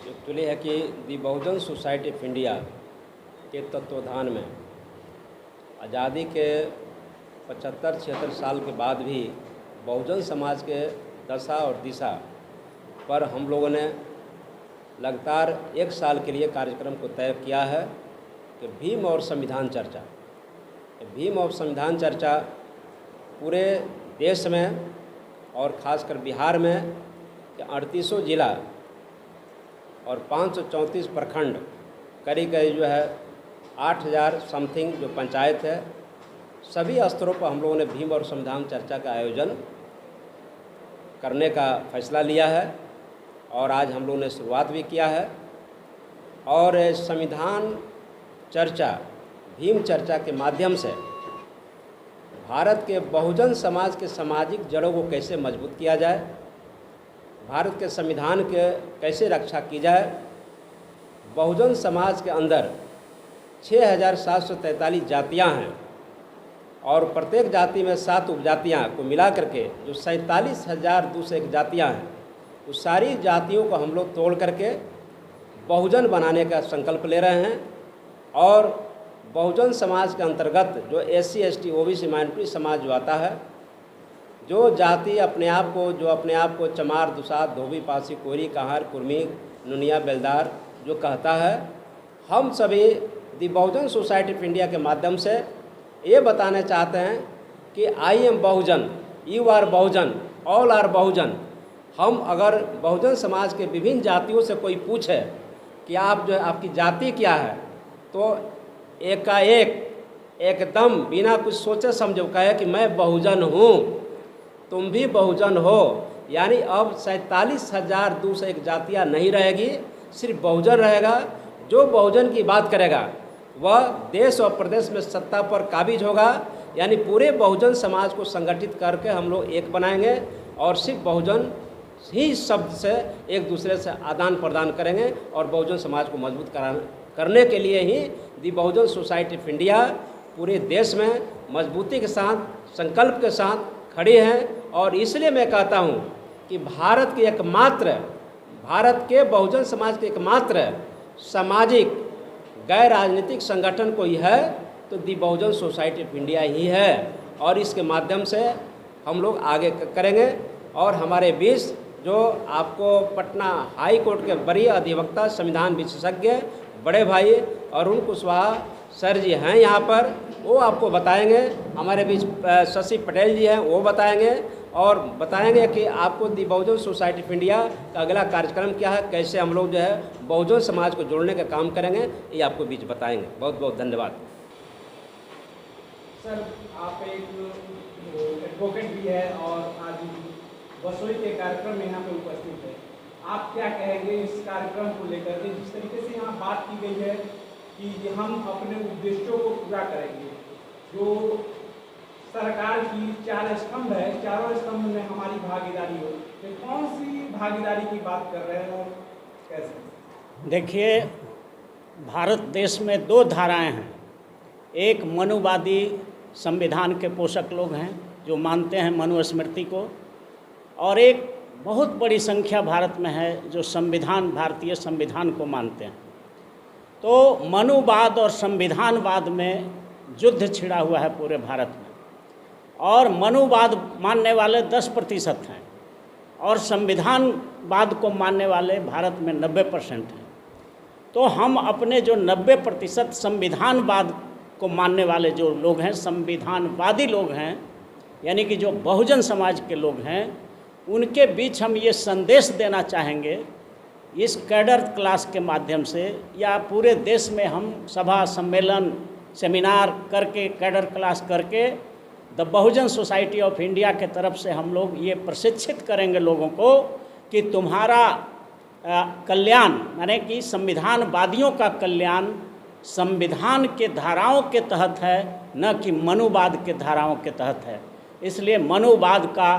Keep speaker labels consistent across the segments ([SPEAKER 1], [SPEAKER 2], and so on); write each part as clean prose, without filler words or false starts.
[SPEAKER 1] Actually है कि दी Bahujan society of India के तत्वाधान में आज़ादी के 75-76 साल के बाद भी बहुजन समाज के दशा और दिशा पर हम लोगों ने लगातार 1 साल के लिए कार्यक्रम को तय किया है कि भीम और संविधान चर्चा। भीम और संविधान चर्चा पूरे देश में और ख़ासकर बिहार में 3800 जिला और 534 प्रखंड करीब जो है 8000 समथिंग जो पंचायत है, सभी स्तरों पर हम लोगों ने भीम और संविधान चर्चा का आयोजन करने का फैसला लिया है और आज हम लोगों ने शुरुआत भी किया है। और संविधान चर्चा, भीम चर्चा के माध्यम से भारत के बहुजन समाज के सामाजिक जड़ों को कैसे मजबूत किया जाए, भारत के संविधान के कैसे रक्षा की जाए। बहुजन समाज के अंदर 6743 जातियां हैं और प्रत्येक जाति में 7 उपजातियां को मिला करके जो 47,201 जातियां हैं, उस सारी जातियों को हम लोग तोड़ करके बहुजन बनाने का संकल्प ले रहे हैं। और बहुजन समाज के अंतर्गत जो SC ST OBC माइनॉरिटी समाज जो आता है, जो जाति अपने आप को चमार, दुसाध, धोबी, पासी, कोरी, कहार, कुर्मी, नुनिया, बेलदार जो कहता है, हम सभी the Bahujan society of India के माध्यम से ये बताना चाहते हैं कि I am Bahujan, you are Bahujan, all are Bahujan. हम अगर बहुजन समाज के विभिन्न जातियों से कोई पूछे कि आप जो है आपकी जाति क्या है, तो एकाएक एकदम बिना कुछ सोचे समझे कहे कि मैं बहुजन हूँ, तुम भी बहुजन हो। यानी अब 47,201 जातियाँ नहीं रहेगी, सिर्फ बहुजन रहेगा। जो बहुजन की बात करेगा वह देश और प्रदेश में सत्ता पर काबिज होगा। यानी पूरे बहुजन समाज को संगठित करके हम लोग एक बनाएंगे और सिर्फ बहुजन ही शब्द से एक दूसरे से आदान प्रदान करेंगे और बहुजन समाज को मजबूत करने के लिए ही दी बहुजन सोसाइटी ऑफ इंडिया पूरे देश में मजबूती के साथ, संकल्प के साथ खड़ी हैं। और इसलिए मैं कहता हूं कि भारत के बहुजन समाज के एकमात्र सामाजिक गैर राजनीतिक संगठन कोई है तो दी बहुजन सोसाइटी ऑफ इंडिया ही है। और इसके माध्यम से हम लोग आगे करेंगे। और हमारे बीच जो आपको पटना हाई कोर्ट के वरीय अधिवक्ता, संविधान विशेषज्ञ बड़े भाई अरुण कुशवाहा सर जी हैं यहाँ पर, वो आपको बताएंगे। हमारे बीच शशि पटेल जी हैं, वो बताएंगे और बताएंगे कि आपको दी बहुजन सोसाइटी ऑफ इंडिया का अगला कार्यक्रम क्या है, कैसे हम लोग जो है बहुजन समाज को जोड़ने का काम करेंगे, ये आपको बीच बताएंगे। बहुत बहुत धन्यवाद।
[SPEAKER 2] सर, आप एक एडवोकेट भी है और आज वसोई के कार्यक्रम में यहाँ पे उपस्थित है। आप क्या कहेंगे इस कार्यक्रम को लेकर के, जिस तरीके से यहाँ बात की गई है कि हम अपने उद्देश्यों को पूरा करेंगे। जो सरकार की 4 स्तंभ है, चारों स्तंभ में हमारी भागीदारी हो, तो कौन सी भागीदारी की बात कर रहे हैं और कैसे?
[SPEAKER 3] देखिए, भारत देश में 2 धाराएं हैं। एक मनुवादी संविधान के पोषक लोग हैं जो मानते हैं मनुस्मृति को, और एक बहुत बड़ी संख्या भारत में है जो भारतीय संविधान को मानते हैं। तो मनुवाद और संविधानवाद में युद्ध छिड़ा हुआ है पूरे भारत में, और मनुवाद मानने वाले 10% हैं और संविधानवाद को मानने वाले भारत में 90% हैं। तो हम अपने जो 90% संविधानवाद को मानने वाले जो लोग हैं, संविधानवादी लोग हैं, यानी कि जो बहुजन समाज के लोग हैं, उनके बीच हम ये संदेश देना चाहेंगे इस कैडर क्लास के माध्यम से, या पूरे देश में हम सभा, सम्मेलन, सेमिनार करके, कैडर क्लास करके the Bahujan society of India के तरफ से हम लोग ये प्रशिक्षित करेंगे लोगों को कि तुम्हारा कल्याण, माने कि संविधानवादियों का कल्याण संविधान के धाराओं के तहत है, न कि मनुवाद के धाराओं के तहत है। इसलिए मनुवाद का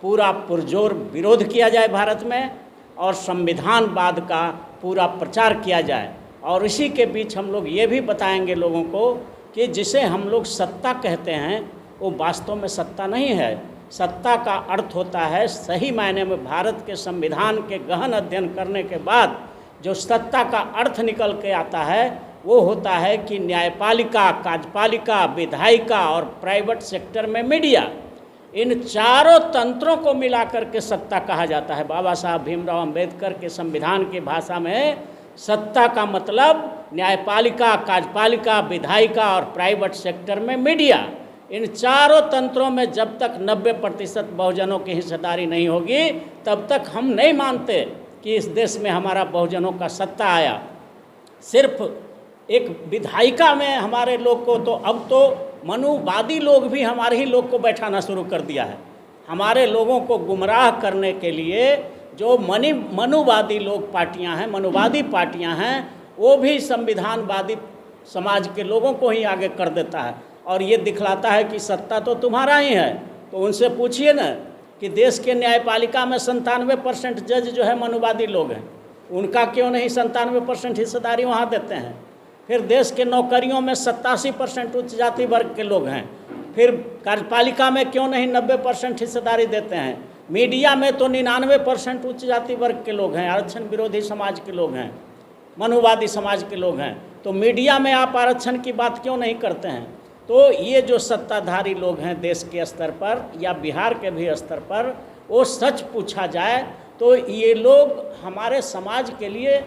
[SPEAKER 3] पूरा पुरजोर विरोध किया जाए भारत में, और संविधानवाद का पूरा प्रचार किया जाए। और इसी के बीच हम लोग ये भी बताएंगे लोगों को कि जिसे हम लोग सत्ता कहते हैं वो वास्तव में सत्ता नहीं है। सत्ता का अर्थ होता है सही मायने में भारत के संविधान के गहन अध्ययन करने के बाद जो सत्ता का अर्थ निकल के आता है वो होता है कि न्यायपालिका, कार्यपालिका, विधायिका और प्राइवेट सेक्टर में मीडिया, इन चारों तंत्रों को मिलाकर के सत्ता कहा जाता है। बाबा साहब भीमराव अंबेडकर के संविधान की भाषा में सत्ता का मतलब न्यायपालिका, कार्यपालिका, विधायिका और प्राइवेट सेक्टर में मीडिया, इन चारों तंत्रों में जब तक 90% बहुजनों की हिस्सेदारी नहीं होगी तब तक हम नहीं मानते कि इस देश में हमारा बहुजनों का सत्ता आया। सिर्फ एक विधायिका में हमारे लोग को, तो अब तो मनुवादी लोग भी हमारे ही लोग को बैठाना शुरू कर दिया है। हमारे लोगों को गुमराह करने के लिए जो मनुवादी लोग पार्टियां हैं, मनुवादी पार्टियां हैं, वो भी संविधानवादी समाज के लोगों को ही आगे कर देता है और ये दिखलाता है कि सत्ता तो तुम्हारा ही है। तो उनसे पूछिए ना कि देश के न्यायपालिका में 97% जज जो है मनुवादी लोग हैं, उनका क्यों नहीं 97% हिस्सेदारी वहाँ देते हैं। फिर देश के नौकरियों में 87% उच्च जाति वर्ग के लोग हैं, फिर कार्यपालिका में क्यों नहीं 90% हिस्सेदारी देते हैं। मीडिया में तो 99% उच्च जाति वर्ग के लोग हैं, आरक्षण विरोधी समाज के लोग हैं, मनुवादी समाज के लोग हैं। तो मीडिया में आप आरक्षण की बात क्यों नहीं करते हैं। तो ये जो सत्ताधारी लोग हैं देश के स्तर पर या बिहार के भी स्तर पर, वो सच पूछा जाए तो ये लोग हमारे समाज के लिए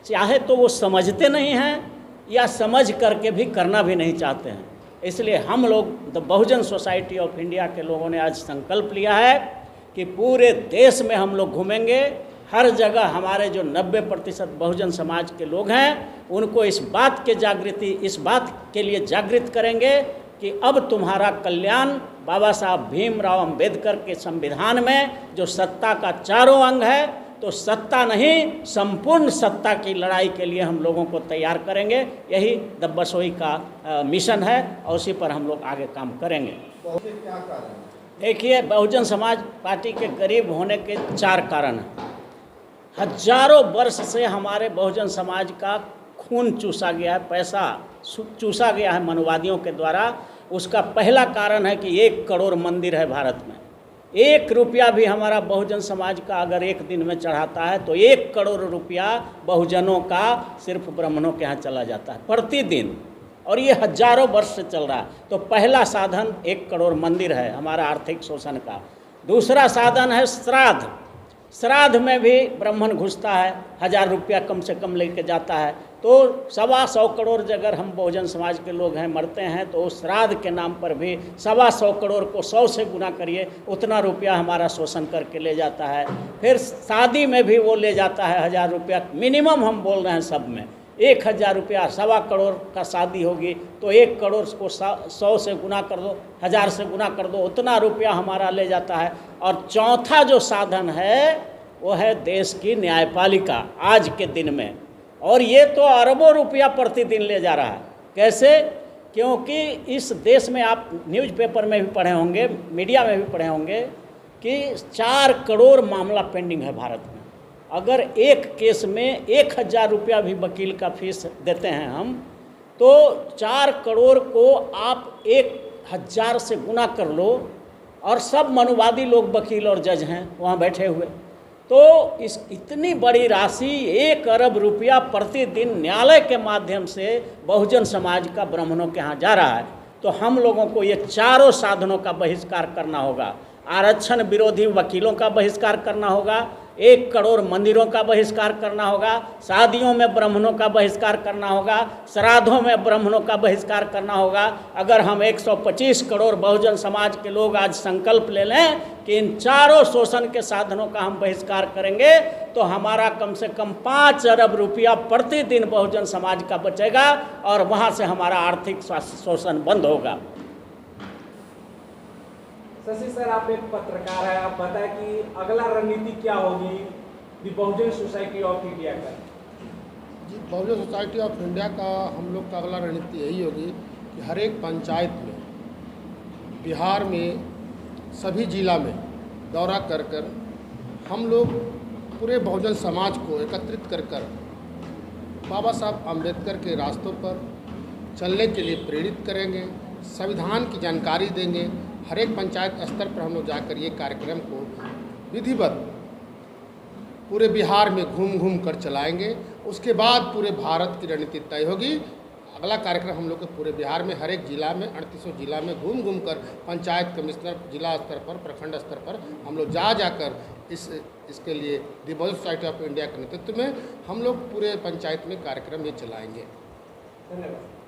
[SPEAKER 3] चाहे तो वो समझते नहीं हैं या समझ करके भी करना भी नहीं चाहते हैं। इसलिए हम लोग the Bahujan society of India के लोगों ने आज संकल्प लिया है कि पूरे देश में हम लोग घूमेंगे, हर जगह हमारे जो 90% बहुजन समाज के लोग हैं उनको इस बात के लिए जागृत करेंगे कि अब तुम्हारा कल्याण बाबा साहब भीमराव अंबेडकर के संविधान में जो सत्ता का चारों अंग है, तो सत्ता नहीं संपूर्ण सत्ता की लड़ाई के लिए हम लोगों को तैयार करेंगे। यही द बसोई का मिशन है और उसी पर हम लोग आगे काम करेंगे।
[SPEAKER 4] क्या कारण?
[SPEAKER 3] देखिए, बहुजन समाज पार्टी के करीब होने के 4 कारण हैं। हजारों वर्ष से हमारे बहुजन समाज का खून चूसा गया है, पैसा चूसा गया है मनुवादियों के द्वारा। उसका पहला कारण है कि 1 करोड़ मंदिर है भारत में। 1 रुपया भी हमारा बहुजन समाज का अगर एक दिन में चढ़ाता है तो 1 करोड़ रुपया बहुजनों का सिर्फ ब्राह्मणों के यहाँ चला जाता है प्रतिदिन, और ये हजारों वर्ष से चल रहा है। तो पहला साधन 1 करोड़ मंदिर है हमारा आर्थिक शोषण का। दूसरा साधन है श्राद्ध। श्राद्ध में भी ब्राह्मण घुसता है, 1000 रुपया कम से कम लेके जाता है। तो 125 करोड़ अगर हम बहुजन समाज के लोग हैं मरते हैं तो उस श्राद्ध के नाम पर भी 125 करोड़ को 100 से गुना करिए, उतना रुपया हमारा शोषण करके ले जाता है। फिर शादी में भी वो ले जाता है 1000 रुपया मिनिमम, हम बोल रहे हैं सब में 1000 रुपया। 1.25 करोड़ का शादी होगी तो 1 करोड़ को 100 से गुना कर दो, 1000 से गुना कर दो, उतना रुपया हमारा ले जाता है। और चौथा जो साधन है वो है देश की न्यायपालिका आज के दिन में, और ये तो अरबों रुपया प्रतिदिन ले जा रहा है। कैसे? क्योंकि इस देश में आप न्यूज़पेपर में भी पढ़े होंगे, मीडिया में भी पढ़े होंगे कि 4 करोड़ मामला पेंडिंग है भारत में। अगर एक केस में 1000 रुपया भी वकील का फीस देते हैं हम, तो 4 करोड़ को आप 1000 से गुना कर लो, और सब मनुवादी लोग वकील और जज हैं वहाँ बैठे हुए। तो इस इतनी बड़ी राशि 1 अरब रुपया प्रतिदिन न्यायालय के माध्यम से बहुजन समाज का ब्राह्मणों के यहाँ जा रहा है। तो हम लोगों को ये चारों साधनों का बहिष्कार करना होगा। आरक्षण विरोधी वकीलों का बहिष्कार करना होगा, 1 करोड़ मंदिरों का बहिष्कार करना होगा, शादियों में ब्राह्मणों का बहिष्कार करना होगा, श्राद्धों में ब्राह्मणों का बहिष्कार करना होगा। अगर हम 125 करोड़ बहुजन समाज के लोग आज संकल्प ले लें कि इन चारों शोषण के साधनों का हम बहिष्कार करेंगे तो हमारा कम से कम 5 अरब रुपया प्रतिदिन बहुजन समाज का बचेगा और वहाँ से हमारा आर्थिक शोषण बंद होगा।
[SPEAKER 2] शशि सर, आप एक पत्रकार हैं, आप बताएं कि अगला रणनीति क्या होगी दी बहुजन सोसाइटी ऑफ इंडिया का?
[SPEAKER 4] जी, बहुजन सोसाइटी ऑफ इंडिया का हम लोग का अगला रणनीति यही होगी कि हर एक पंचायत में, बिहार में सभी जिला में दौरा कर कर हम लोग पूरे बहुजन समाज को एकत्रित कर कर बाबा साहब अम्बेडकर के रास्तों पर चलने के लिए प्रेरित करेंगे, संविधान की जानकारी देंगे। हर एक पंचायत स्तर पर हम लोग जाकर ये कार्यक्रम को विधिवत पूरे बिहार में घूम घूम कर चलाएंगे। उसके बाद पूरे भारत की रणनीति तय होगी। अगला कार्यक्रम हम लोग के पूरे बिहार में हर एक जिला में 3800 जिला में घूम घूम कर पंचायत कमिश्नर जिला स्तर पर प्रखंड स्तर पर हम लोग जाकर इसके लिए दी बहुजन सोसाइटी ऑफ इंडिया के नेतृत्व में हम लोग पूरे पंचायत में कार्यक्रम ये चलाएंगे।
[SPEAKER 2] धन्यवाद।